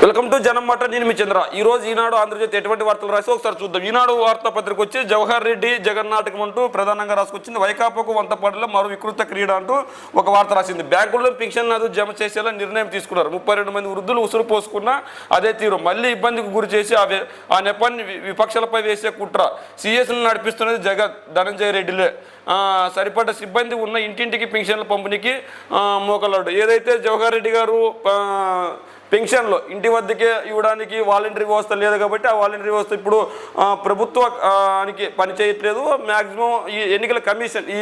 Welcome to జనం మాట. నేను మీ చంద్ర. ఈ రోజు ఈనాడు ఆంధ్రజ్యోతి ఎటువంటి వార్తలు రాసి ఒకసారి చూద్దాం. ఈనాడు వార్తాపత్రిక వచ్చి జవహర్ రెడ్డి జగన్నాటకం అంటూ ప్రధానంగా రాసుకొచ్చింది. వైకాపాకు వంతపాడులో మరో వికృత క్రీడ అంటూ ఒక వార్త రాసింది. బ్యాంకుల్లో పింఛన్ నదు జమ చేసేలా నిర్ణయం తీసుకున్నారు. 32 మంది వృద్ధులు ఉసురు పోసుకున్న అదే తీరు మళ్ళీ ఇబ్బందికి గురి చేసి ఆ నెపాన్ని విపక్షాలపై వేసే కుట్ర. సిఎస్ను నడిపిస్తున్నది జగన్ ధనంజయ రెడ్డిలే. సరిపడ్డ సిబ్బంది ఉన్న ఇంటింటికి పింఛన్ల పంపిణీకి మోకలాడు. ఏదైతే జవహర్ రెడ్డి గారు పెన్షన్లో ఇంటి వద్దకే ఇవ్వడానికి వాలంటరీ వ్యవస్థ లేదు కాబట్టి ఆ వాలంటరీ వ్యవస్థ ఇప్పుడు ప్రభుత్వానికి పనిచేయట్లేదు. మ్యాక్సిమం ఈ ఎన్నికల కమిషన్ ఈ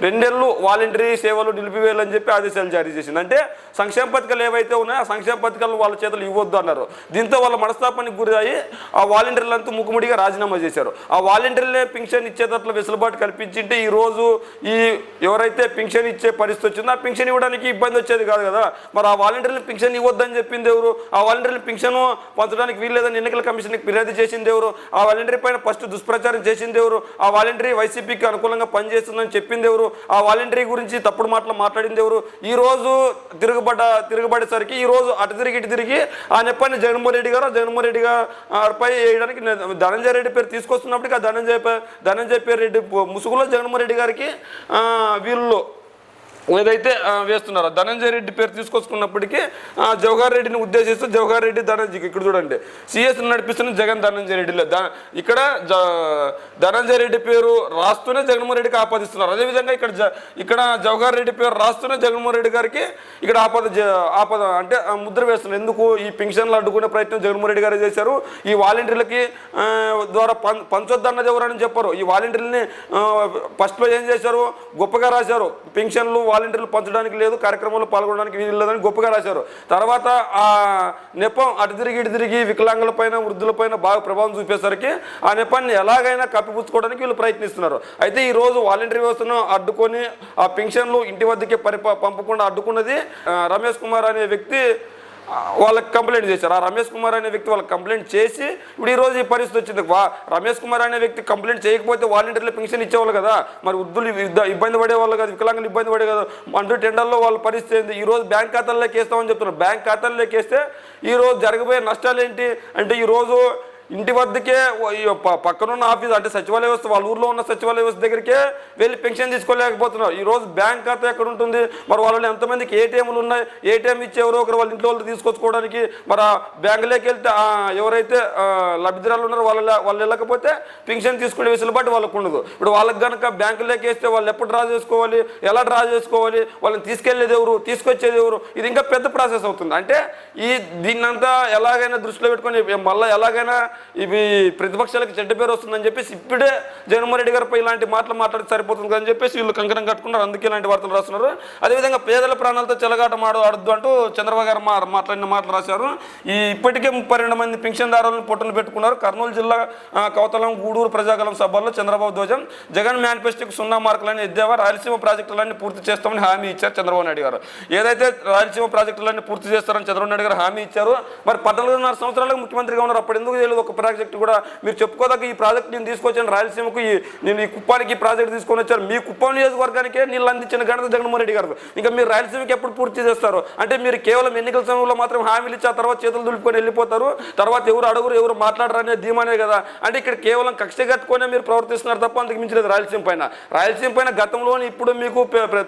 2 నెలలు వాలంటరీ సేవలు నిలిపివేయాలని చెప్పి ఆదేశాలు జారీ చేసింది. అంటే సంక్షేమ పథకాలు ఏవైతే ఉన్నాయో ఆ సంక్షేమ పథకాలు వాళ్ళ చేతులు ఇవ్వద్దు అన్నారు. దీంతో వాళ్ళ మనస్తాపానికి గురి అయ్యి ఆ వాలంటీర్లంతా ముక్కుముడిగా రాజీనామా చేశారు. ఆ వాలంటీర్లే పింఛన్ ఇచ్చేటట్లు వెసులుబాటు కల్పించింటే ఈరోజు ఎవరైతే పింఛన్ ఇచ్చే పరిస్థితి వచ్చిందో ఆ పింఛన్ ఇవ్వడానికి ఇబ్బంది వచ్చేది కాదు కదా. మరి ఆ వాలంటీర్లు పింఛన్ ఇవ్వద్దని చెప్పింది ఎవరు? ఆ వాలంటీర్లు పింఛన్ పంచడానికి వీల్లేదని ఎన్నికల కమిషన్కి ఫిర్యాదు చేసింది ఎవరు? ఆ వాలంటీర్ పైన ఫస్ట్ దుష్ప్రచారం చేసింది ఎవరు? ఆ వాలంటీర్ వైసీపీకి అనుకూలంగా పనిచేస్తుందని చెప్పింది ఎవరు? ఆ వాలంటీర్ గురించి తప్పుడు మాటలు మాట్లాడింది ఎవరు? ఈ రోజు తిరగబడేసరికి ఈ రోజు అటు తిరిగి ఇటు తిరిగి ఆ నెప్పాన్ని జగన్మోహన్ రెడ్డి గారిపై వేయడానికి ధనంజయ రెడ్డి పేరు తీసుకొస్తున్నప్పటికీ ఆ ధనంజయ పేరు రెడ్డి ముసుగులో జగన్మోహన్ రెడ్డి గారికి వీళ్ళు ఏదైతే వేస్తున్నారో ధనంజయ రెడ్డి పేరు తీసుకొచ్చుకున్నప్పటికీ జవహర్ రెడ్డిని ఉద్దేశిస్తూ జవహర్ రెడ్డి ధనంజయ్ ఇక్కడ చూడండి సిఎస్ నడిపిస్తున్న జగన్ ధనంజయ రెడ్డిలో ఇక్కడ ధనంజయ రెడ్డి పేరు రాస్తూనే జగన్మోహన్ రెడ్డికి ఆపాదిస్తున్నారు. అదేవిధంగా ఇక్కడ జవహర్ రెడ్డి పేరు రాస్తూనే జగన్మోహన్ రెడ్డి గారికి ఇక్కడ ఆపద అంటే ముద్ర వేస్తున్నారు. ఎందుకు? ఈ పింఛన్లు అడ్డుకునే ప్రయత్నం జగన్మోహన్ రెడ్డి గారు చేశారు. ఈ వాలంటీర్లకి ద్వారా పంచొద్దన్నది ఎవరని చెప్పారు. ఈ వాలంటీర్లని ఫస్ట్లో ఏం చేశారు? గొప్పగా రాశారు. పింఛన్లు వాలంటీర్లు పంచడానికి లేదు, కార్యక్రమంలో పాల్గొనడానికి వీలు లేదని గొప్పగా రాశారు. తర్వాత ఆ నెపం అటు తిరిగి ఇటు తిరిగి వికలాంగులపైన వృద్ధులపైన బాగా ప్రభావం చూపేసరికి ఆ నెపాన్ని ఎలాగైనా కప్పిపుచ్చుకోవడానికి వీళ్ళు ప్రయత్నిస్తున్నారు. అయితే ఈ రోజు వాలంటీర్ వ్యవస్థను అడ్డుకొని ఆ పింఛన్లు ఇంటి వద్దకే పంపకుండా అడ్డుకున్నది రమేష్ కుమార్ అనే వ్యక్తి వాళ్ళకి కంప్లైంట్ చేశారు. ఆ రమేష్ కుమార్ అనే వ్యక్తి వాళ్ళకి కంప్లైంట్ చేసి ఇప్పుడు ఈరోజు ఈ పరిస్థితి వచ్చింది. రమేష్ కుమార్ అనే వ్యక్తి కంప్లైంట్ చేయకపోతే వాలంటీర్లు పెన్షన్ ఇచ్చేవాళ్ళు కదా, మరి వృద్ధులు ఇబ్బంది పడేవాళ్ళు కదా, వికలాంగులు ఇబ్బంది పడే కదా. అంటూ టెండర్లో వాళ్ళ పరిస్థితి ఏంది? ఈరోజు బ్యాంక్ ఖాతాల్లోకి వేస్తామని చెప్తున్నారు. బ్యాంక్ ఖాతాల్లోకి వేస్తే ఈరోజు జరగబోయే నష్టాలు ఏంటి అంటే ఈరోజు ఇంటి వద్దకే పక్కనున్న ఆఫీస్ అంటే సచివాలయ వ్యవస్థ వాళ్ళ ఊర్లో ఉన్న సచివాలయ వ్యవస్థ దగ్గరికే వెళ్ళి పెన్షన్ తీసుకోలేకపోతున్నారు. ఈరోజు బ్యాంక్ ఖాతా ఎక్కడ ఉంటుంది? మరి వాళ్ళని ఎంతమందికి ఏటీఎంలు ఉన్నాయి? ఏటీఎం ఇచ్చి ఎవరో ఒకరు వాళ్ళ ఇంట్లో వాళ్ళు తీసుకొచ్చుకోవడానికి మరి ఆ బ్యాంకులోకి వెళ్తే ఎవరైతే లబ్ధిదారులు ఉన్నారో వాళ్ళు వెళ్ళకపోతే పెన్షన్ తీసుకునే వెసులుబాటు వాళ్ళకు ఉండదు. ఇప్పుడు వాళ్ళకి కనుక బ్యాంకులోకి వేస్తే వాళ్ళు ఎప్పుడు డ్రా చేసుకోవాలి, ఎలా డ్రా చేసుకోవాలి, వాళ్ళని తీసుకెళ్లేది ఎవరు, తీసుకొచ్చేది ఎవరు? ఇది ఇంకా పెద్ద ప్రాసెస్ అవుతుంది. అంటే దీన్నంతా ఎలాగైనా దృష్టిలో పెట్టుకొని మళ్ళీ ఎలాగైనా ఇవి ప్రతిపక్షాలకు చెడ్డ పేరు వస్తుందని చెప్పేసి ఇప్పుడే జగన్మోహన్ రెడ్డి గారిపై ఇలాంటి మాట్లాడితే సరిపోతుంది అని చెప్పేసి వీళ్ళు కంకణం కట్టుకున్నారు. అందుకే ఇలాంటి వార్తలు రాస్తున్నారు. అదేవిధంగా పేదల ప్రాణాలతో చెలగాట ఆడొద్దు అంటూ చంద్రబాబు గారు మాట్లాడిన మాటలు రాశారు. ఇప్పటికే 32 మంది పింఛన్దారులను పొట్టును పెట్టుకున్నారు. కర్నూలు జిల్లా కవతలం గూడూరు ప్రజాగలం సభల్లో చంద్రబాబు ధ్వజం. జగన్ మేనిఫెస్టోకి 0 మార్కులని ఎద్దేవా. రాయలసీమ ప్రాజెక్టులన్నీ పూర్తి చేస్తామని హామీ ఇచ్చారు చంద్రబాబు నాయుడు గారు. ఏదైతే రాయలసీమ ప్రాజెక్టులన్నీ పూర్తి చేస్తారని చంద్రబాబు నాయుడు గారు హామీ ఇచ్చారు. మరి 14.5 సంవత్సరాలకు ముఖ్యమంత్రిగా ఉన్నారు. అప్పుడు ఎందుకు తెలియదు ఒక ప్రాజెక్ట్ కూడా? మీరు చెప్పుకోదాక ఈ ప్రాజెక్ట్ నేను తీసుకొచ్చాను రాయలసీమకు, నేను ఈ కుప్పానికి ఈ ప్రాజెక్ట్ తీసుకొని వచ్చాను. మీ కుప్పం నియోజకవర్గానికే నీళ్ళు అందించిన ఘనత జగన్మోహన్ రెడ్డి గారు. ఇంకా మీరు రాయలసీమకి ఎప్పుడు పూర్తి చేస్తారు? అంటే మీరు కేవలం ఎన్నికల సమయంలో మాత్రం హామీలు ఇచ్చి ఆ తర్వాత చేతులు దులుపుకొని వెళ్ళిపోతారు. తర్వాత ఎవరు అడుగురు, ఎవరు మాట్లాడరు అనే ధీమానే కదా. అంటే ఇక్కడ కేవలం కక్ష కట్టుకొనే మీరు ప్రవర్తిస్తున్నారు తప్ప అంతకు మించలేదు. రాయలసీమ పైన గతంలోని ఇప్పుడు మీకు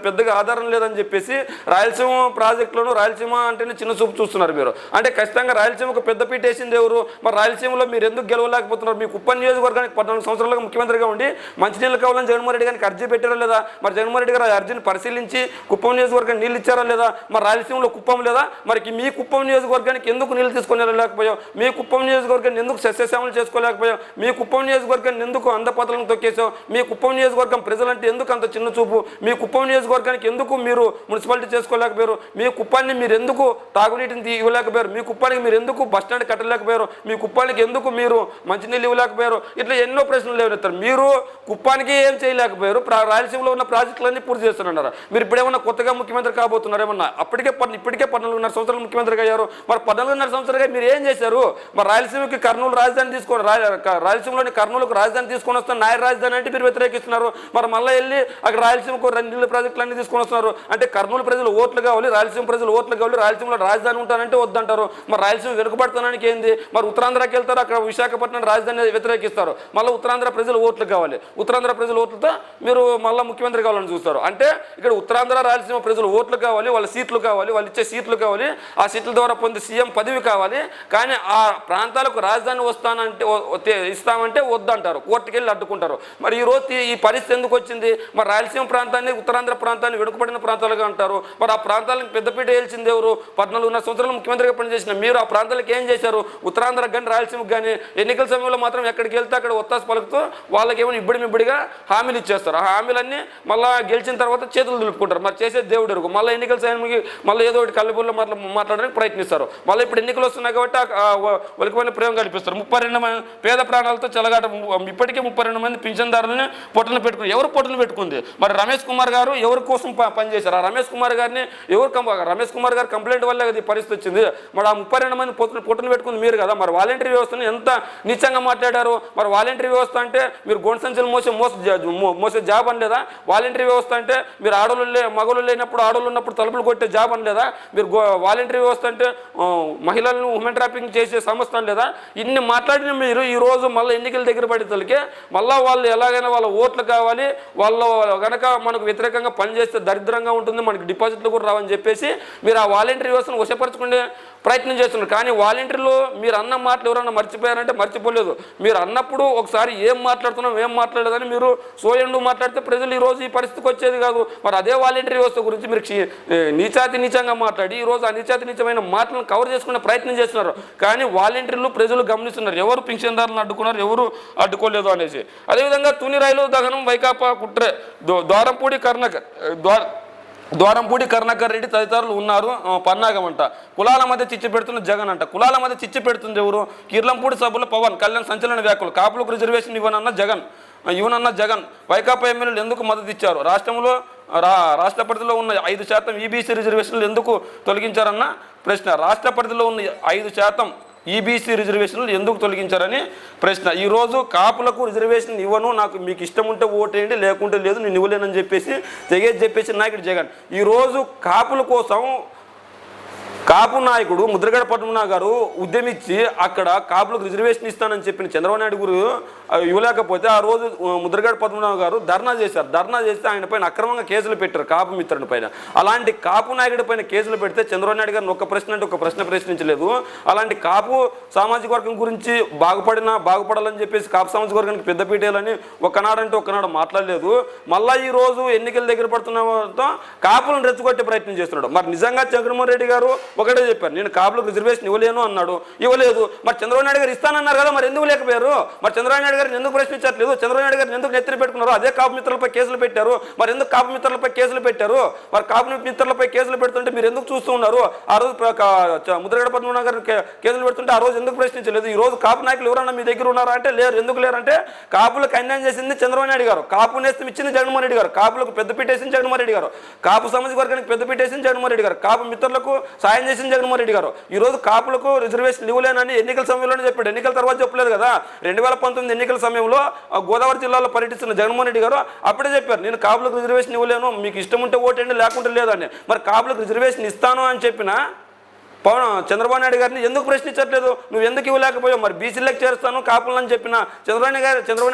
పెద్దగా ఆధారం లేదని చెప్పేసి రాయలసీమ ప్రాజెక్టులను రాయలసీమ అంటేనే చిన్న చూపు చూస్తున్నారు మీరు. అంటే ఖచ్చితంగా రాయలసీమకు పెద్దపీట వేసింది ఎవరు? మరి రాయలసీమలో మీరు ఎందుకు గెలవలేకపోతున్నారు? మీ కుప్పం నియోజకవర్గానికి 14 సంవత్సరాలుగా ముఖ్యమంత్రిగా ఉండి మంచినీళ్ళు కావాలని జగన్మోహన్ రెడ్డి గారికి అర్జీ పెట్టారా లేదా? మరి జగన్మోహన్ రెడ్డి గారు ఆ అర్జీని పరిశీలించి కుప్పం నియోజకవర్గానికి నీళ్ళు ఇచ్చారా లేదా? మరి రాయలసీమలో కుప్పం లేదా? మరి మీ కుప్పం నియోజకవర్గానికి ఎందుకు నీళ్ళు తీసుకొని వెళ్ళలేకపోయావు? మీ కుప్పం నియోజకవర్గాన్ని ఎందుకు సస్యశ్యామలు చేసుకోలేకపోయావు? మీ కుప్పం నియోజకవర్గాన్ని ఎందుకు అందపతలను తొక్కేసావు? మీ కుప్పం నియోజకవర్గం ప్రజలంటే ఎందుకు అంత చిన్న చూపు? మీ కుప్పం నియోజకవర్గానికి ఎందుకు మీరు మున్సిపాలిటీ చేసుకోలేకపోయారు? మీ కుప్పాన్ని మీరు ఎందుకు తాగునీటిని ఇవ్వలేకపోయారు? మీ కుప్పానికి మీరు ఎందుకు బస్టాండ్ కట్టలేకపోయారు? మీ కుప్పానికి ఎందుకు ఎందుకు మీరు మంచినీళ్ళు ఇవ్వలేకపోయారు? ఇట్లా ఎన్నో ప్రశ్నలు లేవనెత్తారు. మీరు కుప్పానికి ఏం చేయలేకపోయారు, రాయలసీమలో ఉన్న ప్రాజెక్టులన్నీ పూర్తి చేస్తున్నారు. మీరు ఇప్పుడేమన్నా కొత్తగా ముఖ్యమంత్రి కాబోతున్నారు ఏమన్నా? ఇప్పటికే 14.5 సంవత్సరాలు ముఖ్యమంత్రిగా అయ్యారు. మరి 14.5 సంవత్సరాలుగా మీరు ఏం చేశారు? మరి రాయలసీమకి కర్నూలు రాజధాని తీసుకొని రాయలసీమలోని కర్నూలుకు రాజధాని తీసుకొని వస్తున్నారు, నాయ రాజధాని అంటే మీరు వ్యతిరేకిస్తున్నారు. మరి మళ్ళీ వెళ్ళి అక్కడ రాయలసీమకు నీళ్ళ ప్రాజెక్టులన్నీ తీసుకొని వస్తున్నారు. అంటే కర్నూలు ప్రజలు ఓట్లు కావాలి, రాయలసీమ ప్రజలు ఓట్లు కావాలి, రాయలసీమలో రాజధాని ఉంటానంటే వద్దంటారు. మరి రాయలసీమ వెనుకబడతానికి ఏంది? మరి ఉత్తరాంధ్రకి వెళ్తారు, అక్కడ విశాఖపట్నం రాజధాని వ్యతిరేకిస్తారు. మళ్ళీ ఉత్తరాంధ్ర ప్రజలు ఓట్లు కావాలి, ఉత్తరాంధ్ర ప్రజల ఓట్లతో మీరు మళ్ళీ ముఖ్యమంత్రి కావాలని చూస్తారు. అంటే ఇక్కడ ఉత్తరాంధ్ర రాయలసీమ ప్రజలు ఓట్లు కావాలి, వాళ్ళ సీట్లు కావాలి, వాళ్ళు ఇచ్చే సీట్లు కావాలి, ఆ సీట్ల ద్వారా పొందే సీఎం పదవి కావాలి. కానీ ఆ ప్రాంతాలకు రాజధాని ఇస్తామంటే వద్దంటారు, కోర్టుకు వెళ్ళి అడ్డుకుంటారు. మరి ఈ రోజు ఈ పరిస్థితి ఎందుకు వచ్చింది? మరి రాయలసీమ ప్రాంతాన్ని, ఉత్తరాంధ్ర ప్రాంతాన్ని వెనుకబడిన ప్రాంతాలుగా అంటారు. మరి ఆ ప్రాంతాలకు పెద్దపీట వేల్చింది ఎవరు? 14.5 సంవత్సరాలు ముఖ్యమంత్రిగా పనిచేసిన మీరు ఆ ప్రాంతాలకు ఏం చేశారు? ఉత్తరాంధ్రకు కానీ రాయలసీమకు కానీ ఎన్నికల సమయంలో మాత్రం ఎక్కడికి వెళ్తే అక్కడ ఒత్తాసు పలుకుతూ వాళ్ళకి ఏమైనా ఇబ్బడిగా హామీలు ఇచ్చేస్తారు. ఆ హామీలన్నీ మళ్ళీ గెలిచిన తర్వాత చేతులు దులుపుకుంటారు. మరి చేసే దేవుడు ఎరుగు. మళ్ళీ ఎన్నికల సమయానికి మళ్ళీ ఏదో ఒకటి కళ్ళబుల్లో మాట్లాడడానికి ప్రయత్నిస్తారు. మళ్ళీ ఇప్పుడు ఎన్నికలు వస్తున్నాయి కాబట్టి ఒలికిపోయిన ప్రేమ కల్పిస్తారు. 32 మంది పేద ప్రాణాలతో చెలగాట. ఇప్పటికే 32 మంది పింఛన్దారులని పొట్టలు పెట్టుకుని ఎవరు పొట్టలు పెట్టుకుంది? మరి రమేష్ కుమార్ గారు ఎవరి కోసం పనిచేశారు? ఆ రమేష్ కుమార్ గారిని రమేష్ కుమార్ గారు కంప్లైంట్ వల్లే కదా ఈ పరిస్థితి వచ్చింది. మరి ఆ 32 మంది పొట్టలు పెట్టుకుంది మీరు కదా. మరి వాలంటరీ వ్యవస్థను ఎంత నీచంగా మాట్లాడారు? మరి వాలంటరీ వ్యవస్థ అంటే మీరు గొండు సంచులు మోసే జాబ్ అనలేదా? వాలంటరీ వ్యవస్థ అంటే మీరు మగలు లేనప్పుడు ఆడోళ్ళు ఉన్నప్పుడు తలుపులు కొట్టే జాబ్ అనలేదా? మీరు వాలంటరీ వ్యవస్థ అంటే మహిళలను ఉమెన్ ట్రాపింగ్ చేసే సంస్థ అనలేదా? ఇన్ని మాట్లాడిన మీరు ఈరోజు మళ్ళీ ఎన్నికల దగ్గర పడేతలకి మళ్ళీ వాళ్ళు ఎలాగైనా వాళ్ళ ఓట్లు కావాలి, వాళ్ళు కనుక మనకు వ్యతిరేకంగా పనిచేస్తే దరిద్రంగా ఉంటుంది, మనకి డిపాజిట్లు కూడా రావని చెప్పేసి మీరు ఆ వాలంటరీ వ్యవస్థను వశపరచుకునే ప్రయత్నం చేస్తున్నారు. కానీ వాలంటీర్లు మీరు అన్న మాటలు ఎవరన్నా మర్చిపోయారంటే మర్చిపోలేదు. మీరు అన్నప్పుడు ఒకసారి ఏం మాట్లాడుతున్నాం ఏం మాట్లాడలేదని మీరు సోయండు మాట్లాడితే ప్రజలు ఈరోజు ఈ పరిస్థితికి వచ్చేది కాదు. మరి అదే వాలంటీర్ వ్యవస్థ గురించి మీరు నీచంగా మాట్లాడి ఈరోజు ఆ నీచమైన మాటలను కవర్ చేసుకునే ప్రయత్నం చేస్తున్నారు. కానీ వాలంటీర్లు ప్రజలు గమనిస్తున్నారు ఎవరు పింఛన్దారులను అడ్డుకున్నారు, ఎవరు అడ్డుకోలేదు అనేసి. అదేవిధంగా తుని రైలు దహనం వైకాపా కుట్రే, ద్వారంపూడి కరుణాకర్ రెడ్డి తదితరులు ఉన్నారు. పన్నాగమంట. కులాల మధ్య చిచ్చు పెడుతున్న జగన్ అంట. కులాల మధ్య చిచ్చు పెడుతుంది ఎవరు? కిర్లంపూడి సభలో పవన్ కళ్యాణ్ సంచలన వ్యాఖ్యలు. కాపులకు రిజర్వేషన్ ఇవ్వనన్న జగన్ వైకాపా ఎమ్మెల్యేలు ఎందుకు మద్దతు ఇచ్చారు? రాష్ట్ర పరిధిలో ఉన్న 5% ఈబీసీ రిజర్వేషన్లు ఎందుకు తొలగించారన్న ప్రశ్న. రాష్ట్ర పరిధిలో ఉన్న 5% ఈబీసీ రిజర్వేషన్లు ఎందుకు తొలగించారని ప్రశ్న. ఈరోజు కాపులకు రిజర్వేషన్ ఇవ్వను, నాకు మీకు ఇష్టం ఉంటే ఓటేయండి, లేకుంటే లేదు, నేను ఇవ్వలేనని చెప్పేసి నాయకుడు జగన్ ఈరోజు కాపుల కోసం కాపు నాయకుడు ముద్రగడ పద్మనాభ గారు ఉద్యమించి అక్కడ కాపులకు రిజర్వేషన్ ఇస్తానని చెప్పిన చంద్రబాబు నాయుడు గారు ఇవ్వలేకపోతే ఆ రోజు ముద్రగడ పద్మనాభ గారు ధర్నా చేస్తే ఆయన పైన అక్రమంగా కేసులు పెట్టారు కాపు మిత్రుని పైన. అలాంటి కాపు నాయకుడి పైన కేసులు పెడితే చంద్రబాబు నాయుడు గారిని ఒక ప్రశ్న ప్రశ్నించలేదు. అలాంటి కాపు సామాజిక వర్గం గురించి బాగుపడాలని చెప్పేసి కాపు సామాజిక వర్గానికి పెద్దపీటేయాలని ఒకనాడు మాట్లాడలేదు. మళ్ళీ ఈ రోజు ఎన్నికల దగ్గర పడుతున్నతో కాపులను రెచ్చగొట్టే ప్రయత్నం చేస్తున్నాడు. మరి నిజంగా జగన్మోహన్ రెడ్డి గారు ఒకటే చెప్పారు, నేను కాపులకు రిజర్వేషన్ ఇవ్వలేను అన్నాడు, ఇవ్వలేదు. మరి చంద్రబాబు నాయుడు గారు ఇస్తానన్నారు కదా, మరి ఎందుకు లేకపోయారు? మరి చంద్రబాబు నాయుడు గారిని ఎందుకు ప్రశ్నించట్లేదు? చంద్రబాబు నాయుడు గారిని ఎందుకు నెత్తిన పెట్టుకున్నారు? అదే కాపు మిత్రులపై కేసులు పెట్టారు. మరి ఎందుకు కాపు మిత్రులపై కేసులు పెట్టారు? మరి కాపు మిత్రులపై కేసులు పెడుతుంటే మీరు ఎందుకు చూస్తూ ఉన్నారు? ఆ రోజు ముద్రగడ పద్మనాభ గారు కేసులు పెడుతుంటే ఆ రోజు ఎందుకు ప్రశ్నించలేదు? ఈ రోజు కాపు నాయకులు ఎవరన్నా మీ దగ్గర ఉన్నారా అంటే లేరు. ఎందుకు లేరంటే కాపులకు అన్యాయం చేసింది చంద్రబాబు నాయుడు గారు, కాపు నేస్తం ఇచ్చింది జగన్మోహన్ రెడ్డి గారు, కాపులకు పెద్దపీట వేసింది జగన్మోహన్ రెడ్డి గారు, కాపు సామాజిక వర్గానికి పెద్దపీట వేసింది జగన్మోహన్ రెడ్డి గారు, కాపు మిత్రులకు సాయం చేసింది జగన్మోహన్ రెడ్డి గారు. ఈ రోజు కాపులకు రిజర్వేషన్ ఇవ్వలేనని ఎన్నికల సమయంలోనే చెప్పాడు. ఎన్నికల తర్వాత చెప్పలేదు కదా. 2019 ఎన్నికల సమయంలో గోదావరి జిల్లాలో పర్యటిస్తున్న జగన్మోహన్ రెడ్డి గారు అప్పుడే చెప్పారు, నేను కాపులకు రిజర్వేషన్ ఇవ్వలేను, మీకు ఇష్టం ఉంటే ఓటండి లేకుంటే లేదని. మరి కాపులకు రిజర్వేషన్ ఇస్తాను అని చెప్పిన చంద్రబాబు నాయుడు గారిని ఎందుకు ప్రశ్నించట్లేదు? నువ్వు ఎందుకు ఇవ్వలేకపోయావు? మరి బీసీలకు చేరుస్తాను కాపులని చెప్పిన చంద్రబాబు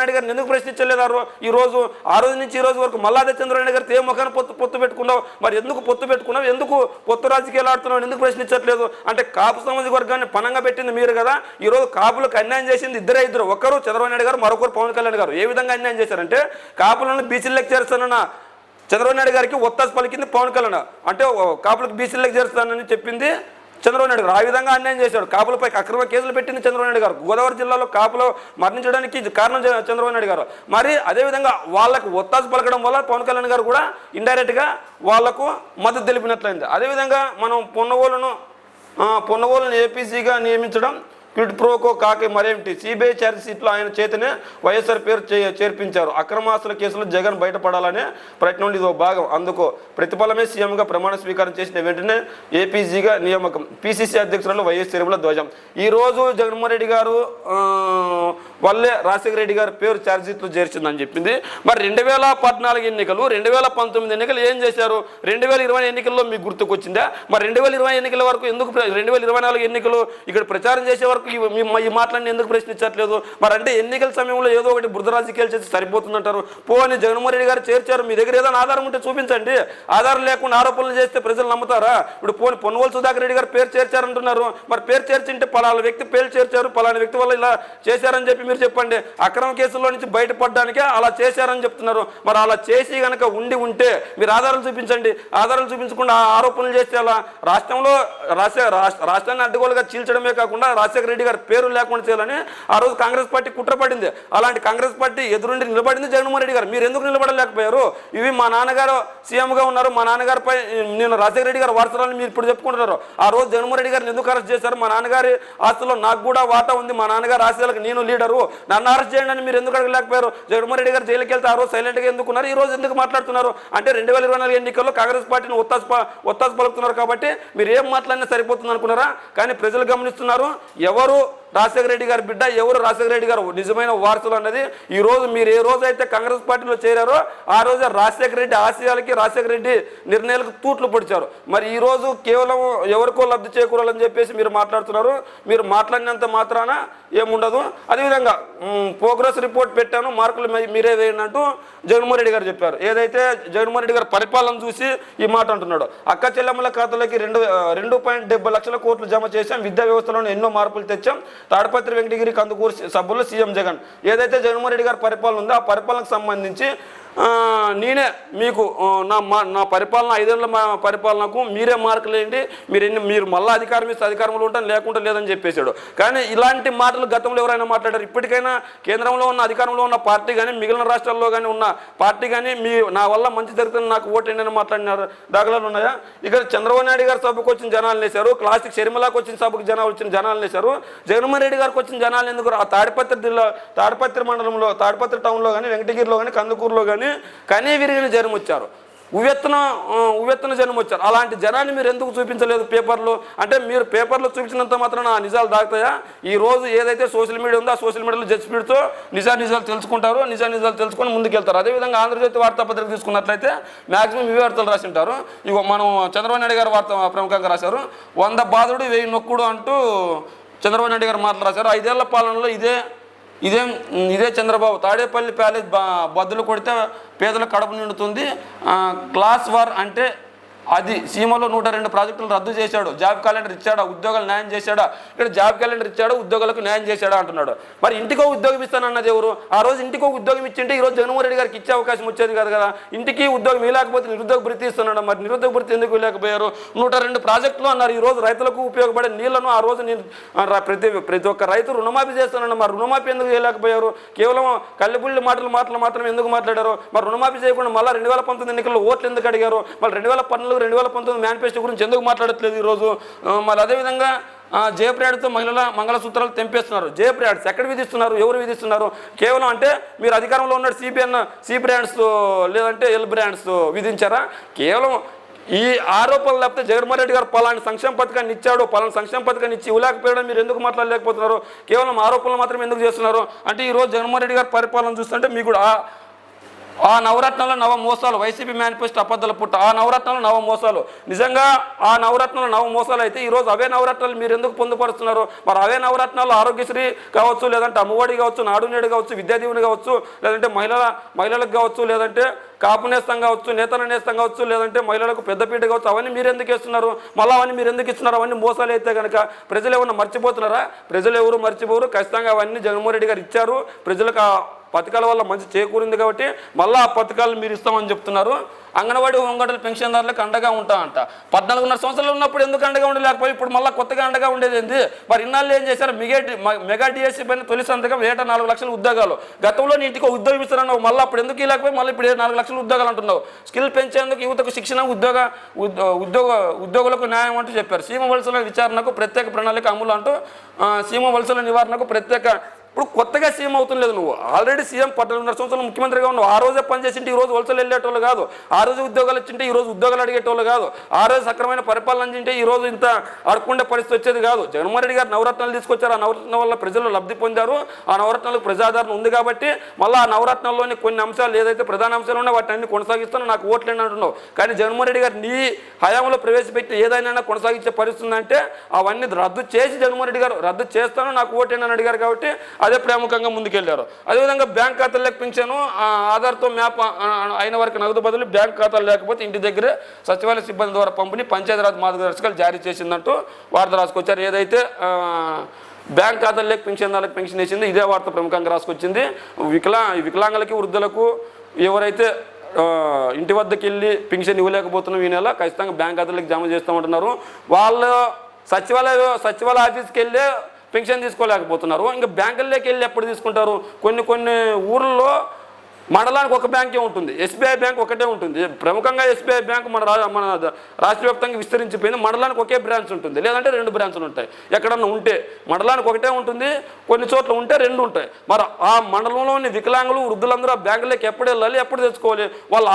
నాయుడు గారిని ఎందుకు ప్రశ్నించలేదు? ఈ రోజు ఆ రోజు నుంచి ఈ రోజు వరకు మళ్ళీ అదే చంద్రబాబు నాయుడు గారితో ఏ ముఖాన్ని పొత్తు పెట్టుకున్నావు? మరి ఎందుకు పొత్తు పెట్టుకున్నావు? ఎందుకు పొత్తు రాజకీయాలు ఆడుతున్నావు? ఎందుకు ప్రశ్నించట్లేదు? అంటే కాపు సామాజిక వర్గాన్ని పనంగా పెట్టింది మీరు కదా. ఈ రోజు కాపులకు అన్యాయం చేసింది ఇద్దరు, ఒకరు చంద్రబాబు నాయుడు గారు, మరొకరు పవన్ కళ్యాణ్ గారు. ఏ విధంగా అన్యాయం చేశారంటే కాపులను బీసీలకు చేరుస్తానన్న చంద్రబాబు నాయుడు గారికి ఒత్తాసు పలికింది పవన్ కళ్యాణ్. అంటే కాపులకు బీసీలకు చేరుస్తానని చెప్పింది చంద్రబాబు నాయుడు గారు. ఆ విధంగా అన్యాయం చేశాడు. కాపులపై అక్రమ కేసులు పెట్టింది చంద్రబాబు నాయుడు గారు. గోదావరి జిల్లాలో కాపులు మరణించడానికి కారణం చంద్రబాబు నాయుడు గారు. మరి అదేవిధంగా వాళ్ళకు ఒత్తాసు పలకడం వల్ల పవన్ కళ్యాణ్ గారు కూడా ఇండైరెక్ట్గా వాళ్లకు మద్దతు తెలిపినట్లయింది. అదేవిధంగా మనం పొన్నవోలును ఏపీసీగా నియమించడం క్విడ్ ప్రోకో కాకి మరేమిటి? సిబిఐ ఛార్జ్ షీట్లో ఆయన చేతనే వైఎస్ఆర్ పేరు చేర్పించారు. అక్రమాస్తుల కేసులో జగన్ బయటపడాలనే ప్రయత్నంలో ఇదో భాగం. అందుకో ప్రతిఫలమే సీఎంగా ప్రమాణ స్వీకారం చేసిన వెంటనే ఏపీజీగా నియామకం. పిసిసి అధ్యక్షురాలు వైఎస్ తిరుమల ధ్వజం. ఈరోజు జగన్మోహన్ రెడ్డి గారు వల్లే రాజశేఖర రెడ్డి గారి పేరు ఛార్జ్షీట్లో చేర్చిందని చెప్పింది. మరి 2014 ఎన్నికలు 2019 ఎన్నికలు ఏం చేశారు? 2020 ఎన్నికల్లో మీకు గుర్తుకొచ్చిందా? మరి 2020 ఎన్నికల వరకు ఎందుకు 2024 ఎన్నికలు ఇక్కడ ప్రచారం చేసే వరకు ఈ మాటలన్నీ ఎందుకు ప్రశ్నించట్లేదు? మరి అంటే ఎన్నికల సమయంలో ఏదో ఒకటి బురద రాజకీయాలు చేసి సరిపోతుందంటారు. పోనీ జగన్మోహన్ రెడ్డి గారు చేర్చారు, మీ దగ్గర ఏదైనా ఆధారం ఉంటే చూపించండి. ఆధారం లేకుండా ఆరోపణలు చేస్తే ప్రజలు నమ్ముతారా? ఇప్పుడు పోనీ పొన్నవోలు సుధాకర్ రెడ్డి గారు పేరు చేర్చారంటున్నారు. మరి పేరు చేర్చింటే పలానా వ్యక్తి పేరు చేర్చారు, పలానా వ్యక్తి వల్ల ఇలా చేశారని చెప్పి మీరు చెప్పండి. అక్రమ కేసుల్లో నుంచి బయటపడడానికే అలా చేశారని చెప్తున్నారు. మరి అలా చేసి కనుక ఉంటే మీరు ఆధారాలు చూపించండి. ఆధారాలు చూపించకుండా ఆరోపణలు చేస్తే అలా రాష్ట్రంలో రాష్ట్రాన్ని అడ్డగోలుగా చీల్చడమే కాకుండా రాజశేఖర రెడ్డి గారి పేరు లేకుండా చేయాలని ఆ రోజు కాంగ్రెస్ పార్టీ కుట్రపడింది. అలాంటి కాంగ్రెస్ పార్టీ ఎదురుండి నిలబడింది జగన్మోహన్ రెడ్డి గారు. మీరు ఎందుకు నిలబడలేకపోయారు? ఇవి మా నాన్నగారు సీఎంగా ఉన్నారు, మా నాన్నగారిపై నేను రాజశేఖర రెడ్డి గారు వారసురాలని మీరు ఇప్పుడు చెప్పుకుంటున్నారు. ఆ రోజు జగన్మోహన్ రెడ్డి గారిని ఎందుకు అరెస్ట్ చేశారు? మా నాన్నగారి ఆస్తుల్లో నాకు కూడా వాటా ఉంది, మా నాన్నగారి ఆస్తులకు నేను లీడరు, నన్ను అరెస్ట్ చేయండి అని మీరు ఎందుకు అడగలేకపోయారు? జగన్మోహన్ రెడ్డి గారు జైలుకి వెళ్తే ఆ రోజు సైలెంట్గా ఎందుకున్నారు, ఈ రోజు ఎందుకు మాట్లాడుతున్నారు? అంటే 2024 ఎన్నికల్లో కాంగ్రెస్ పార్టీని ఒత్తాసు పలుకుతున్నారు కాబట్టి మీరు ఏం మాట్లాడినా సరిపోతుంది అనుకున్నారా? కానీ ప్రజలు గమనిస్తున్నారు ఎవరు రాజశేఖర రెడ్డి గారి బిడ్డ, ఎవరు రాజశేఖర రెడ్డి గారు నిజమైన వారసులు అన్నది. ఈ రోజు మీరు ఏ రోజు అయితే కాంగ్రెస్ పార్టీలో చేరారో ఆ రోజే రాజశేఖర రెడ్డి ఆశయాలకి రాజశేఖర రెడ్డి నిర్ణయాలకు తూట్లు పొడిచారు. మరి ఈ రోజు కేవలం ఎవరికో లబ్ధి చేకూరాలని చెప్పేసి మీరు మాట్లాడుతున్నారు. మీరు మాట్లాడినంత మాత్రాన ఏముండదు. అదేవిధంగా ప్రోగ్రెస్ రిపోర్ట్ పెట్టాను, మార్కులు మీరే వేయండి అంటూ జగన్మోహన్ రెడ్డి గారు చెప్పారు. ఏదైతే జగన్మోహన్ రెడ్డి గారు పరిపాలన చూసి ఈ మాట అంటున్నాడు. అక్క చెల్లెమ్మల ఖాతాలోకి 2.70 లక్షల కోట్లు జమ చేశాం, విద్యా వ్యవస్థలోనే ఎన్నో మార్పులు తెచ్చాం, తాడిపత్రి వెంకటగిరి కందుకూరు సభ్యులు సీఎం జగన్. ఏదైతే జగన్మోహన్ రెడ్డి గారి పరిపాలన ఉందో ఆ పరిపాలనకు సంబంధించి నేనే మీకు నా పరిపాలన 5 ఏళ్ళ పరిపాలనకు మీరే మార్కులు వేయండి, మీరు మళ్ళీ అధికారం ఇస్తే అధికారంలో ఉంటాను, లేకుండా లేదని చెప్పేశాడు. కానీ ఇలాంటి మాటలు గతంలో ఎవరైనా మాట్లాడారు? ఇప్పటికైనా కేంద్రంలో ఉన్న అధికారంలో ఉన్న పార్టీ కానీ మిగిలిన రాష్ట్రాల్లో కానీ ఉన్న పార్టీ కానీ నా వల్ల మంచి జరుగుతుంది నాకు ఓటేండి అని మాట్లాడినారు దాఖలాలు ఉన్నాయా? ఇక్కడ చంద్రబాబు నాయుడు గారి సభకు వచ్చిన జనాలు వేశారు, క్లాసిక్ షర్మిలాకు వచ్చిన సభకు వచ్చిన జనాలు వేశారు. జగన్మోహన్ రెడ్డి గారికి వచ్చిన జనాలు ఎందుకు? ఆ తాడిపత్రి మండలంలో, తాడిపత్రి టౌన్లో కానీ, వెంకటగిరిలో కానీ, కందుకూరులో కానీ కనీ విరిగిన జనం వచ్చారు, ఉవ్వెత్తున జనం వచ్చారు. అలాంటి జనాన్ని మీరు ఎందుకు చూపించలేదు పేపర్లో? అంటే మీరు పేపర్లో చూపించినంత మాత్రం ఆ నిజాలు దాగుతాయా? ఈ రోజు ఏదైతే సోషల్ మీడియా ఉందో ఆ సోషల్ మీడియాలో జడ్జ్ స్పీడ్తో నిజాలు తెలుసుకుంటారు, నిజాలు తెలుసుకొని ముందుకెళ్తారు. అదేవిధంగా ఆంధ్రజ్యోతి వార్తాపత్రిక తీసుకున్నట్లయితే మ్యాక్సిమం ఇవే వార్తలు రాసింటారు. ఇగో మనం చంద్రబాబు నాయుడు గారు వార్త ప్రముఖంగా రాశారు. 100 బాధుడు 1000 నొక్కుడు అంటూ చంద్రబాబు నాయుడు గారు మాటలు రాశారు. 5 ఏళ్ల పాలనలో ఇదే చంద్రబాబు తాడేపల్లి ప్యాలెస్ బద్దులు కొడితే పేదల కడుపు నిండుతుంది, క్లాస్ వార్ అంటే అది సీమలో 102 ప్రాజెక్టులు రద్దు చేశాడు, జాబ్ క్యాలెండర్ ఇచ్చాడా, ఉద్యోగాలు న్యాయం చేశాడా? ఇక్కడ జాబ్ క్యాలెండర్ ఇచ్చాడు, ఉద్యోగాలకు న్యాయం చేశాడా అంటున్నాడు. మరి ఇంటికో ఉద్యోగం ఇస్తానన్నది ఎవరు? ఆ రోజు ఇంటికో ఉద్యోగం ఇచ్చింటే ఈరోజు జగన్మోహన్ రెడ్డి గారికి ఇచ్చే అవకాశం వచ్చేది కాదు కదా. ఇంటికి ఉద్యోగం ఇవ్వలేకపోతే నిరుద్యోగ భృతి ఇస్తున్నాడు. మరి నిరుద్యోగ భృతి ఎందుకు ఇవ్వలేకపోయారు? 102 ప్రాజెక్టులు అన్నారు. ఈ రోజు రైతులకు ఉపయోగపడే నీళ్లను ఆ రోజు ప్రతి ఒక్క రైతు రుణమాఫీ చేస్తున్నాడు. మరి రుణమాఫీ ఎందుకు చేయలేకపోయారు? కేవలం కళ్ళబుల్లి మాటలు మాత్రం ఎందుకు మాట్లాడారు? మరి రుణమాఫీ చేయకుండా మళ్ళీ 2019 ఎన్నికల్లో ఓట్లు ఎందుకు అడిగారు? మళ్ళీ 2019 మేనిఫెస్టో గురించి ఎందుకు మాట్లాడట్లేదు ఈరోజు? మళ్ళీ అదేవిధంగా జయప్రయాడ్తో మహిళల మంగళసూత్రాలు తెంపేస్తున్నారు. జయప్రయాడ్స్ ఎక్కడ విధిస్తున్నారు? ఎవరు విధిస్తున్నారు? కేవలం అంటే మీరు అధికారంలో ఉన్నాడు సి బ్రాండ్స్ లేదంటే ఎల్ బ్రాండ్స్ విధించారా? కేవలం ఈ ఆరోపణలు లేకపోతే జగన్మోహన్ రెడ్డి గారు పలాని సంక్షేమ పథకాన్ని ఇచ్చాడు, పలాని సంక్షేమ పథకాన్ని ఇచ్చి ఇవ్వలేకపోయాడు మీరు ఎందుకు మాట్లాడలేకపోతున్నారు? కేవలం ఆరోపణలు మాత్రం ఎందుకు చేస్తున్నారు? అంటే ఈరోజు జగన్మోహన్ రెడ్డి గారి పరిపాలన చూస్తుంటే మీకు కూడా ఆ నవరత్నాల నవ మోసాలు, వైసీపీ మేనిఫెస్టో అబద్ధాల పుట్ట, ఆ నవరత్నాలు నవ మోసాలు. నిజంగా ఆ నవరత్నాలు నవ మోసాలు అయితే ఈరోజు అవే నవరత్నాలు మీరు ఎందుకు పొందుపరుస్తున్నారు? మరి అవే నవరత్నాలు ఆరోగ్యశ్రీ కావచ్చు, లేదంటే అమ్మఒడి కావచ్చు, నాడు నేడు కావచ్చు, విద్యాదీవెన కావచ్చు, లేదంటే మహిళలకు కావచ్చు, లేదంటే కాపు నేస్తం కావచ్చు, నేతన నేస్తం కావచ్చు, లేదంటే మహిళలకు పెద్దపీట కావచ్చు, అవన్నీ మీరు ఎందుకు ఇస్తున్నారు? మళ్ళీ అవన్నీ మీరు ఎందుకు ఇస్తున్నారు? అవన్నీ మోసాలు అయితే కనుక ప్రజలు ఏమన్నా మర్చిపోతున్నారా? ప్రజలు ఎవరు మర్చిపోరు. ఖచ్చితంగా అవన్నీ జగన్మోహన్ రెడ్డి గారు ఇచ్చారు. ప్రజలకు పథకాల వల్ల మంచి చేకూరింది కాబట్టి మళ్ళీ ఆ పథకాలు మీరు ఇస్తామని చెప్తున్నారు. అంగన్వాడీ హోంగార్డుల పెన్షన్దారులకు అండగా ఉంటామంట. 14.5 సంవత్సరాలు ఉన్నప్పుడు ఎందుకు అండగా ఉండలేకపోయి ఇప్పుడు మళ్ళీ కొత్తగా అండగా ఉండేది ఏంది? మరి ఇన్నాళ్ళు ఏం చేశారు? మెగా డిఎస్సీ పైన తొలి సంతకం ఏటా 4 లక్షల ఉద్యోగాలు. గతంలో నీ ఇంటికి ఉద్యోగం ఇస్తారన్నావు, మళ్ళీ అప్పుడు ఎందుకు ఇలాకపోయి మళ్ళీ ఇప్పుడు 4 లక్షల ఉద్యోగాలు అంటున్నావు. స్కిల్ పెంచేందుకు యువతకు శిక్షణ, ఉద్యోగులకు న్యాయం అంటూ చెప్పారు. సీమ వలసల విచారణకు ప్రత్యేక ప్రణాళిక అమలు అంటూ సీమ వలసల నివారణకు ప్రత్యేక. ఇప్పుడు కొత్తగా సీఎం అవుతుండలేదు, నువ్వు ఆల్రెడీ సీఎం 14.5 సంవత్సరాలు ముఖ్యమంత్రిగా ఉన్నావు. ఆ రోజే పనిచేసింటే ఈ రోజు వలసలు వెళ్ళేటోళ్ళు కాదు. ఆ రోజు ఉద్యోగాలు ఇచ్చింటే ఈ రోజు ఉద్యోగాలు అడిగేటోళ్ళు కాదు. ఆ రోజు సక్రమైన పరిపాలన అందింటే ఈ రోజు ఇంత అడుక్కుండే పరిస్థితి వచ్చేది కాదు. జగన్మోహన్ రెడ్డి గారు నవరత్నాలు తీసుకొచ్చారు. ఆ నవరత్నం వల్ల ప్రజలు లబ్ధి పొందారు. ఆ నవరత్నాలకు ప్రజాదరణ ఉంది కాబట్టి మళ్ళీ ఆ నవరత్నాల్లోని కొన్ని అంశాలు ఏదైతే ప్రధాన అంశాలు ఉన్నాయో వాటిని అన్ని కొనసాగిస్తానో నాకు ఓట్లేని అంటున్నావు. కానీ జగన్మోహన్ రెడ్డి గారు నీ హయాంలో ప్రవేశపెట్టి ఏదైనా కొనసాగించే పరిస్థితి ఉందంటే అవన్నీ రద్దు చేసి జగన్మోహన్ రెడ్డి గారు రద్దు చేస్తాను నాకు ఓటేనని అడిగారు కాబట్టి అదే ప్రముఖంగా ముందుకెళ్లారు. అదేవిధంగా బ్యాంక్ ఖాతాలకు పెంచాను, ఆధార్తో మ్యాప్ అయిన వరకు నగదు బదులు బ్యాంక్ ఖాతాలు లేకపోతే ఇంటి దగ్గరే సచివాలయ సిబ్బంది ద్వారా పంపిణీ పంచాయతీరాజ్ మార్గదర్శకాలు జారీ చేసిందంటూ వార్త రాసుకొచ్చారు. ఏదైతే బ్యాంక్ ఖాతాలకు పెన్షన్దారులకు పెన్షన్ వేసింది ఇదే వార్త ప్రముఖంగా రాసుకొచ్చింది. వికలాంగులకి వృద్ధులకు ఎవరైతే ఇంటి వద్దకు వెళ్ళి పెన్షన్ ఇవ్వలేకపోతున్నాం ఈ నెల ఖచ్చితంగా బ్యాంక్ ఖాతాలకు జమ చేస్తామంటున్నారు. వాళ్ళు సచివాలయ ఆఫీస్కి వెళ్ళి పెన్షన్ తీసుకోలేకపోతున్నారు. ఇంకా బ్యాంకుల్లోకి వెళ్ళి ఎప్పుడు తీసుకుంటారు? కొన్ని ఊర్లలో మండలానికి ఒక బ్యాంకే ఉంటుంది, ఎస్బీఐ బ్యాంక్ ఒకటే ఉంటుంది. ప్రముఖంగా ఎస్బీఐ బ్యాంక్ మన రాష్ట్ర వ్యాప్తంగా విస్తరించిపోయింది. మండలానికి ఒకే బ్రాంచ్ ఉంటుంది, లేదంటే 2 బ్రాంచ్లు ఉంటాయి. ఎక్కడన్నా ఉంటే మండలానికి ఒకటే ఉంటుంది, కొన్ని చోట్ల ఉంటే 2 ఉంటాయి. మరి ఆ మండలంలోని వికలాంగులు వృద్ధులందరూ ఆ బ్యాంకులోకి ఎప్పుడు వెళ్ళాలి, ఎప్పుడు తెచ్చుకోవాలి? వాళ్ళు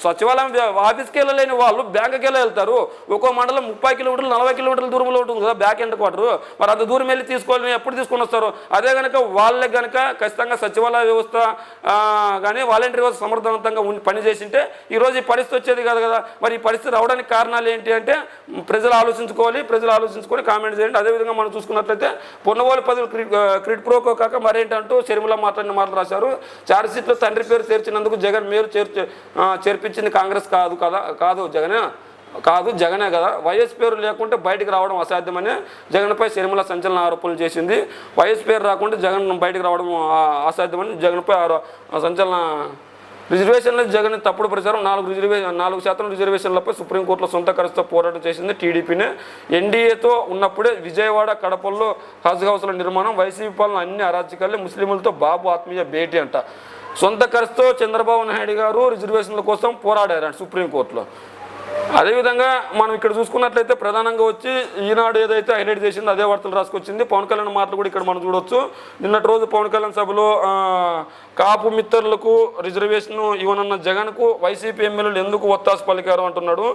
సచివాలయం ఆఫీస్కి వెళ్ళలేని వాళ్ళు బ్యాంకుకి వెళ్తారు. ఒక్కో మండలం 30 కిలోమీటర్లు 40 కిలోమీటర్ల దూరంలో ఉంటుంది కదా బ్యాంక్ హెడ్ క్వార్టర్. మరి అంత దూరం వెళ్ళి తీసుకోవాలని ఎప్పుడు తీసుకొని వస్తారు? అదే కనుక వాళ్ళకి కనుక ఖచ్చితంగా సచివాలయ వ్యవస్థ కానీ వాలంటీర్ వ్యవస్థ సమర్థవంతంగా పనిచేసింటే ఈరోజు ఈ పరిస్థితి వచ్చేది కాదు కదా. మరి ఈ పరిస్థితి రావడానికి కారణాలు ఏంటి అంటే ప్రజలు ఆలోచించుకొని కామెంట్ చేయండి. అదేవిధంగా మనం చూసుకున్నట్లయితే పొన్నవాళ్ళు పదులు క్రిట్ ప్రోకో కాక మరేంటంటూ షర్మిల మాట్లాడిన మాటలు రాశారు. ఛార్జ్షీట్లో తండ్రి పేరు చేర్చినందుకు జగన్ మేరు చేర్పించింది కాంగ్రెస్ కాదు జగనే కదా. వైఎస్ పేరు లేకుంటే బయటికి రావడం అసాధ్యమని జగన్పై షర్మిల సంచలన ఆరోపణలు చేసింది. వైఎస్ పేరు రాకుంటే జగన్ బయటికి రావడం అసాధ్యమని జగన్పై సంచలన. రిజర్వేషన్ల జగన్ తప్పుడు ప్రచారం 4% రిజర్వేషన్లపై సుప్రీంకోర్టులో సొంత ఖర్చుతో పోరాటం చేసింది టీడీపీనే. ఎన్డీఏతో ఉన్నప్పుడే విజయవాడ కడపల్లో హజ్ హౌస్ల నిర్మాణం, వైసీపీ పాలన అన్ని అరాచకాలే, ముస్లింలతో బాబు ఆత్మీయ భేటీ అంట. సొంత ఖర్చుతో చంద్రబాబు నాయుడు గారు రిజర్వేషన్ల కోసం పోరాడారంట సుప్రీంకోర్టులో. అదేవిధంగా మనం ఇక్కడ చూసుకున్నట్లయితే ప్రధానంగా వచ్చి ఈనాడు ఏదైతే హైలైట్ చేసిందో అదే వార్తలు రాసుకొచ్చింది. పవన్ కళ్యాణ్ మాటలు కూడా ఇక్కడ మనం చూడొచ్చు. నిన్నటి రోజు పవన్ కళ్యాణ్ సభలో కాపు మిత్రులకు రిజర్వేషన్ ఇవ్వనున్న జగన్కు వైసీపీ ఎమ్మెల్యేలు ఎందుకు ఒత్తాసు పలికారు అంటున్నాడు.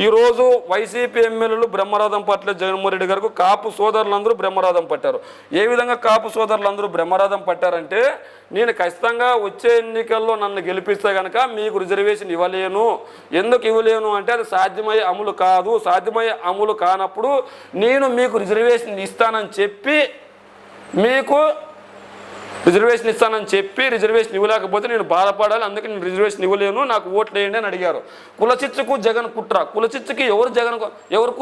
ఈరోజు వైసీపీ ఎమ్మెల్యేలు బ్రహ్మరథం పట్ల జగన్మోహన్ రెడ్డి గారికి కాపు సోదరులందరూ బ్రహ్మరథం పట్టారు. ఏ విధంగా కాపు సోదరులందరూ బ్రహ్మరథం పట్టారంటే నేను ఖచ్చితంగా వచ్చే ఎన్నికల్లో నన్ను గెలిపిస్తే కనుక మీకు రిజర్వేషన్ ఇవ్వలేను. ఎందుకు ఇవ్వలేను అంటే అది సాధ్యమయ్యే అమలు కాదు. సాధ్యమయ్యే అమలు కానప్పుడు నేను మీకు రిజర్వేషన్ ఇస్తానని చెప్పి రిజర్వేషన్ ఇవ్వలేకపోతే నేను బాధపడాలి, అందుకే నేను రిజర్వేషన్ ఇవ్వలేను, నాకు ఓట్లు వేయండి అని అడిగారు. కులచిచ్చుకు జగన్ కుట్ర. కులచిచ్చుకి ఎవరు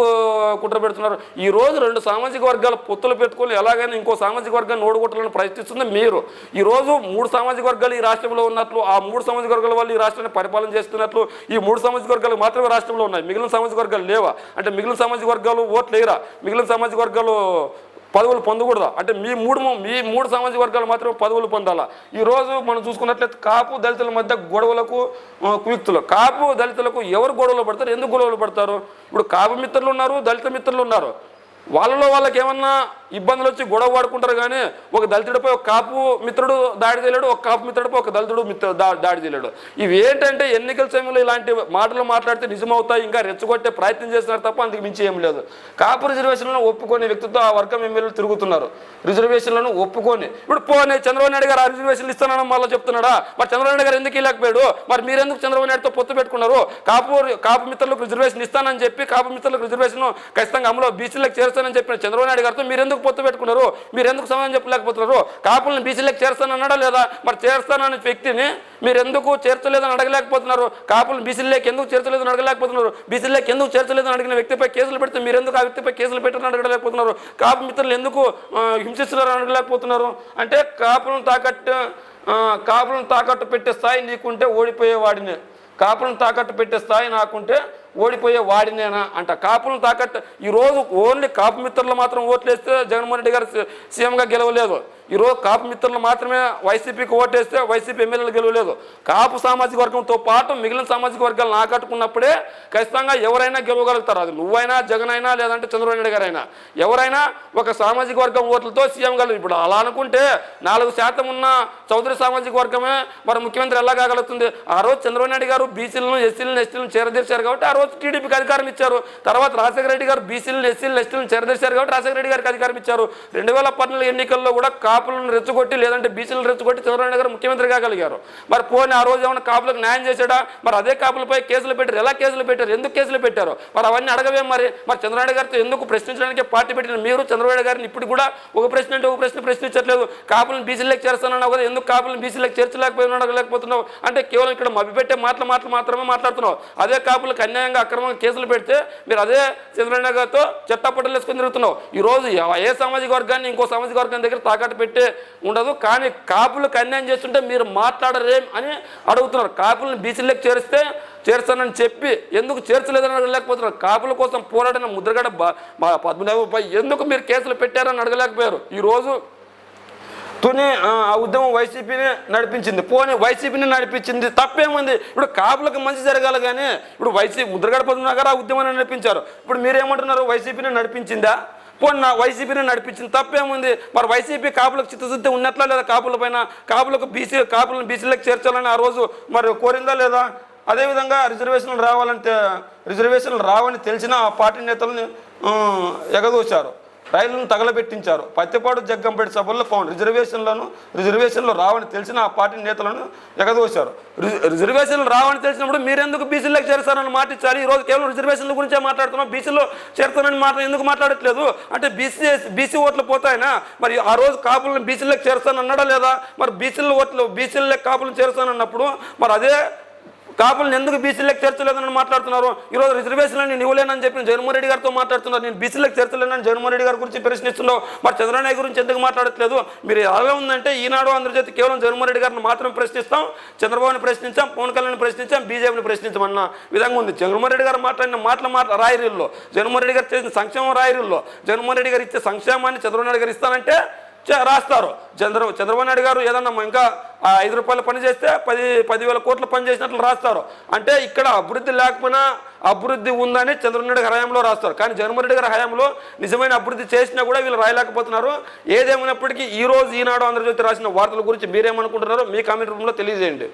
కుట్ర పెడుతున్నారు? ఈరోజు 2 సామాజిక వర్గాల పొత్తులు పెట్టుకొని ఎలాగైనా ఇంకో సామాజిక వర్గాన్ని ఓడగొట్టాలని ప్రయత్నిస్తుంది మీరు. ఈరోజు 3 సామాజిక వర్గాలు ఈ రాష్ట్రంలో ఉన్నట్లు, ఆ 3 సామాజిక వర్గాల వాళ్ళు ఈ రాష్ట్రాన్ని పరిపాలన చేస్తున్నట్లు ఈ 3 సామాజిక వర్గాలు మాత్రమే రాష్ట్రంలో ఉన్నాయి. మిగిలిన సామాజిక వర్గాలు లేవా? అంటే మిగిలిన సామాజిక వర్గాలు ఓట్లు వేయరా? మిగిలిన సామాజిక వర్గాలు పదవులు పొందకూడదా? అంటే మీ మూడు సామాజిక వర్గాలు మాత్రమే పదవులు పొందాలా? ఈరోజు మనం చూసుకున్నట్లయితే కాపు దళితుల మధ్య గొడవలకు కుయుక్తులు. కాపు దళితులకు ఎవరు గొడవలు పడతారు, ఎందుకు గొడవలు పడతారు? ఇప్పుడు కాపు మిత్రులు ఉన్నారు, దళిత మిత్రులు ఉన్నారు. వాళ్ళకి ఏమన్నా ఇబ్బందులు వచ్చి గొడవ పడుకుంటారు. కానీ ఒక దళితుడిపై ఒక కాపు మిత్రుడు దాడి చేయలేడు, ఒక కాపు మిత్రుడిపై ఒక దళితుడు దాడి చేయలేడు. ఇవి ఏంటంటే ఎన్నికల సమయంలో ఇలాంటి మాటలు మాట్లాడితే నిజమవుతాయి, ఇంకా రెచ్చగొట్టే ప్రయత్నం చేస్తున్నారు తప్ప అందుకు మించి ఏం లేదు. కాపు రిజర్వేషన్లను ఒప్పుకొని వ్యక్తితో ఆ వర్గం ఎమ్మెల్యేలు తిరుగుతున్నారు. రిజర్వేషన్లను ఒప్పుకొని ఇప్పుడు చంద్రబాబు నాయుడు గారు ఆ రిజర్వేషన్లు ఇస్తానని మళ్ళీ చెప్తున్నాడా? మరి చంద్రబాబు నాయుడు గారు ఎందుకు ఇలాకపోయాడు? మరి మీరెందుకు చంద్రబాబు నాయుడుతో పొత్తు పెట్టుకున్నారు? కాపు మిత్రులకు రిజర్వేషన్ ఇస్తానని చెప్పి కాపు మిత్రులకు రిజర్వేషన్ ఖచ్చితంగా అమలు బీసీలకు చేస్తానని చెప్పిన చంద్రబాబు నాయుడు గారితో మీరెందుకు పొత్తు పెట్టుకున్నారు? మీరెందుకు సమాధానం చెప్పలేకపోతున్నారు? కాపులను బీసీలకు చేస్తానన్నాడా లేదా? మరి చేస్తానని వ్యక్తిని మీరు ఎందుకు చేర్చలేదని అడగలేకపోతున్నారు? కాపులను బీసీలకు ఎందుకు చేర్చలేదని అడగలేకపోతున్నారు? బీసీలకు ఎందుకు చేర్చలేదని అడిగిన వ్యక్తిపై కేసులు పెడితే మీరు ఎందుకు ఆ వ్యక్తిపై కేసులు పెట్టని అడగలేకపోతున్నారు? కాపు మిత్రులు ఎందుకు హింసిస్తున్నారని అడగలేకపోతున్నారు? అంటే కాపులను తాకట్టు కాపులను తాకట్టు పెట్టే స్థాయి నీకుంటే ఓడిపోయేవాడిని, కాపులను తాకట్టు పెట్టే స్థాయి నాకుంటే ఓడిపోయే వాడినేనా అంట. కాపులను తాకట్టు ఈరోజు ఓన్లీ కాపు మిత్రులు మాత్రం ఓట్లేస్తే జగన్మోహన్ రెడ్డి గారు సీఎంగా గెలవలేదు. ఈరోజు కాపు మిత్రులు మాత్రమే వైసీపీకి ఓటేస్తే వైసీపీ ఎమ్మెల్యేలు గెలవలేదు. కాపు సామాజిక వర్గంతో పాటు మిగిలిన సామాజిక వర్గాలను ఆకట్టుకున్నప్పుడే ఖచ్చితంగా ఎవరైనా గెలవగలుగుతారు. అది నువ్వైనా జగన్ అయినా లేదంటే చంద్రబాబు నాయుడు గారు అయినా ఎవరైనా ఒక సామాజిక వర్గం ఓట్లతో సీఎం గెలవు. ఇప్పుడు అలా అనుకుంటే 4% ఉన్న చౌదరి సామాజిక వర్గమే మరి ముఖ్యమంత్రి ఎలా కాగలుగుతుంది? ఆ రోజు చంద్రబాబు నాయుడు గారు బీసీలను ఎస్సీలను ఎస్టీలను చేరదీశారు కాబట్టి ఆ రోజు టీడీపీకి అధికారం ఇచ్చారు. తర్వాత రాజశేఖర రెడ్డి గారు బీసీలను ఎస్సీలను ఎస్టీలను చేరదీశారు కాబట్టి రాజశేఖర రెడ్డి గారికి అధికారం ఇచ్చారు. 2014 ఎన్నికల్లో కూడా కాపులను రెచ్చగొట్టి లేదంటే బీసీలను రెచ్చగొట్టి చంద్రబాబు నాయుడు గారు ముఖ్యమంత్రి కాగలిగారు. మరి పోనీ ఆ రోజు ఏమైనా కాపులకు న్యాయం చేశాడా? మరి అదే కాపులపై కేసులు పెట్టారు. ఎలా కేసులు పెట్టారు? ఎందుకు కేసులు పెట్టారు? మరి అవన్నీ అడగవే. మరి చంద్రబాబు గారితో ఎందుకు ప్రశ్నించడానికి పార్టీ పెట్టిన మీరు చంద్రబాబు గారిని ఇప్పుడు కూడా ఒక ప్రశ్న అంటే ఒక ప్రశ్న ప్రశ్నించట్లేదు. కాపులను బీసీలకు చేస్తానన్నావు కదా, ఎందుకు కాపులను బీసీలకు చేర్చలేకపోతున్నావు అంటే కేవలం ఇక్కడ మభ్యపెట్టే మాటలు మాత్రమే మాట్లాడుతున్నావు. అదే కాపులకు అన్యాయంగా అక్రమంగా కేసులు పెడితే మీరు అదే చంద్రబాబు గారితో చట్టపట్టలు వేసుకొని తిరుగుతున్నావు. ఈరోజు ఏ సామాజిక వర్గాన్ని ఇంకో సామాజిక వర్గం దగ్గర తాకట్టు పెట్టే ఉండదు. కానీ కాపులకు అన్యాయం చేస్తుంటే మీరు మాట్లాడరేం అని అడుగుతున్నారు. కాపులను బీసీలకు చేర్చానని చెప్పి ఎందుకు చేర్చలేదని అడగలేకపోతున్నారు. కాపుల కోసం పోరాడిన ముద్రగడ పద్మనాభపై ఎందుకు మీరు కేసులు పెట్టారని అడగలేకపోయారు. ఈరోజు ఆ ఉద్యమం వైసీపీని నడిపించింది. పోనీ వైసీపీని నడిపించింది తప్పేముంది? ఇప్పుడు కాపులకు మంచి జరగాలి కానీ ఇప్పుడు ముద్రగడ పద్మనాభ గారు ఆ ఉద్యమాన్ని నడిపించారు. ఇప్పుడు మీరేమంటున్నారు? వైసీపీని నడిపించిందా? పోనీ వైసీపీని నడిపించింది తప్పేముంది? మరి వైసీపీ కాపులకు చిత్తశుద్ధి ఉన్నట్లా లేదా? కాపులను బీసీలకు చేర్చాలని ఆ రోజు మరి కోరిందా లేదా? అదేవిధంగా రిజర్వేషన్లు రావని తెలిసిన ఆ పార్టీ నేతలను ఎగదోశారు, రైళ్లను తగలబెట్టించారు. పత్తిపాడు జగ్గంపేట సభల్లో పవన్ రిజర్వేషన్లు రావని తెలిసిన ఆ పార్టీ నేతలను ఎగదోశారు. రిజర్వేషన్లు రావని తెలిసినప్పుడు మీరెందుకు బీసీలకు చేరుస్తారని మాట ఇచ్చారు. ఈరోజు కేవలం రిజర్వేషన్ల గురించే మాట్లాడుతున్నాం, బీసీలో చేరుతానని మాట ఎందుకు మాట్లాడట్లేదు? అంటే బీసీ ఓట్లు పోతాయినా? మరి ఆ రోజు కాపులను బీసీలకు చేరుస్తాను అన్నాడా లేదా? మరి బీసీలకు కాపులను చేరుస్తానన్నప్పుడు మరి అదే కాపులను ఎందుకు బీసీలకు చేర్చలేదని మాట్లాడుతున్నారు. ఈరోజు రిజర్వేషన్లు నేను ఇవ్వలేనని చెప్పి జగన్మోహన్ రెడ్డి గారితో మాట్లాడుతున్నారు. నేను బీసీలకు చేర్చలేనని జగన్మోహన్ రెడ్డి గారి గురించి ప్రశ్నిస్తున్నావు. మరి చంద్రబాబు నాయుడు గురించి ఎందుకు మాట్లాడట్లేదు? మీరు ఎలా ఉందంటే ఈనాడు ఆంధ్రజ్యోతి కేవలం జగన్మోహన్ రెడ్డి గారిని మాత్రం ప్రశ్నిస్తాం, చంద్రబాబుని ప్రశ్నించాం, పవన్ కళ్యాణ్ ప్రశ్నించాం, బీజేపీని ప్రశ్నించమన్న విధంగా ఉంది. జగన్మోహన్ రెడ్డి గారు మాట్లాడిన మాటల రాయరీల్లో, జగన్మోహన్ రెడ్డి గారు చేసిన సంక్షేమం రాయరీల్లో, జగన్మోహన్ రెడ్డి గారు ఇచ్చే సంక్షేమాన్ని చంద్రబాబు నాయుడు గారు ఇస్తానంటే రాస్తారు. చంద్రబాబు నాయుడు గారు ఏదన్నా ఇంకా 5 రూపాయలు పని చేస్తే 10,000 కోట్ల పని చేసినట్లు రాస్తారు. అంటే ఇక్కడ అభివృద్ధి లేకపోయినా అభివృద్ధి ఉందని చంద్రబాబు నాయుడు గారి హయాంలో రాస్తారు. కానీ జగన్మోహన్ రెడ్డి గారి హయాంలో నిజమైన అభివృద్ధి చేసినా కూడా వీళ్ళు రాయలేకపోతున్నారు. ఏదేమైనప్పటికీ ఈరోజు ఈనాడు ఆంధ్రజ్యోతి రాసిన వార్తల గురించి మీరేమనుకుంటున్నారో మీ కామెంట్ రూమ్లో తెలియజేయండి.